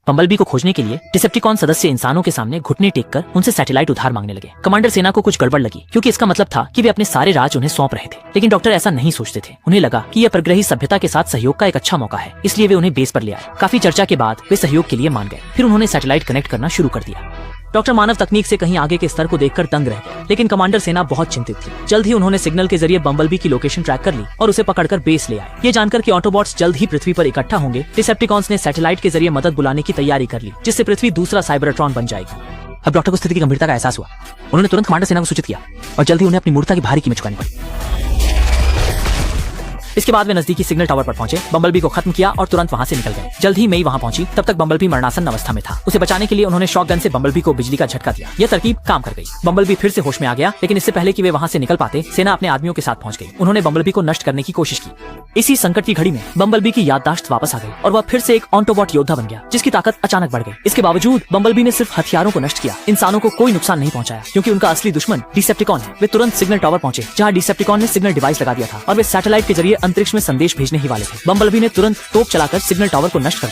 Bumblebee को खोजने के लिए डिसेप्टिकॉन सदस्य इंसानों के सामने घुटने टेक कर उनसे सैटेलाइट उधार मांगने लगे। कमांडर सेना को कुछ गड़बड़ लगी, क्योंकि इसका मतलब था कि वे अपने सारे राज उन्हें सौंप रहे थे। लेकिन डॉक्टर ऐसा नहीं सोचते थे। उन्हें लगा कि यह परग्रही सभ्यता के साथ सहयोग का एक अच्छा मौका है, इसलिए वे उन्हें बेस पर ले आए। काफी चर्चा के बाद वे सहयोग के लिए मान गए। फिर उन्होंने सैटेलाइट कनेक्ट करना शुरू कर दिया। डॉक्टर मानव तकनीक से कहीं आगे के स्तर को देखकर दंग रह गए, लेकिन कमांडर सेना बहुत चिंतित थी। जल्द ही उन्होंने सिग्नल के जरिए बम्बलबी की लोकेशन ट्रैक कर ली और उसे पकड़कर बेस ले आए। ये जानकर कि ऑटोबॉट्स जल्द ही पृथ्वी पर इकट्ठा होंगे, डिसेप्टिकॉन्स ने सैटेलाइट के जरिए मदद बुलाने की तैयारी कर ली, जिससे पृथ्वी दूसरा साइबरट्रॉन बन जाएगी। अब डॉक्टर को स्थिति की गंभीरता का एहसास हुआ। उन्होंने तुरंत कमांडर सेना को सूचित किया और जल्द ही उन्हें अपनी मूर्खता की भारी कीमत चुकानी पड़ी। इसके बाद वे नजदीकी सिग्नल टावर पर पहुंचे, बम्बलबी को खत्म किया और तुरंत वहां से निकल गए। जल्द ही मई वहां पहुंची। तब तक बम्बलबी मरणासन अवस्था में था। उसे बचाने के लिए उन्होंने शॉटगन से बम्बलबी को बिजली का झटका दिया। यह तरकीब काम कर गई। बम्बलबी फिर से होश में आ गया, लेकिन इससे पहले कि वे वहां से निकल पाते, सेना अपने आदमियों के साथ पहुंच गई। उन्होंने बम्बलबी को नष्ट करने की कोशिश की। इसी संकट की घड़ी में बम्बलबी की याददाश्त वापस आ गई और वह फिर से एक ऑटोबॉट योद्धा बन गया, जिसकी ताकत अचानक बढ़ गई। इसके बावजूद बम्बलबी ने सिर्फ हथियारों को नष्ट किया, इंसानों को कोई नुकसान नहीं पहुंचाया, क्योंकि उनका असली दुश्मन डिसेप्टिकॉन है। वे तुरंत सिग्नल टावर पहुंचे, जहां डिसेप्टिकॉन ने सिग्नल डिवाइस लगा दिया था और वे सैटेलाइट के जरिए अंतरिक्ष में संदेश भेजने ही वाले थे। बम्बलबी ने तुरंत तोप चलाकर सिग्नल टावर को नष्ट कर दिया।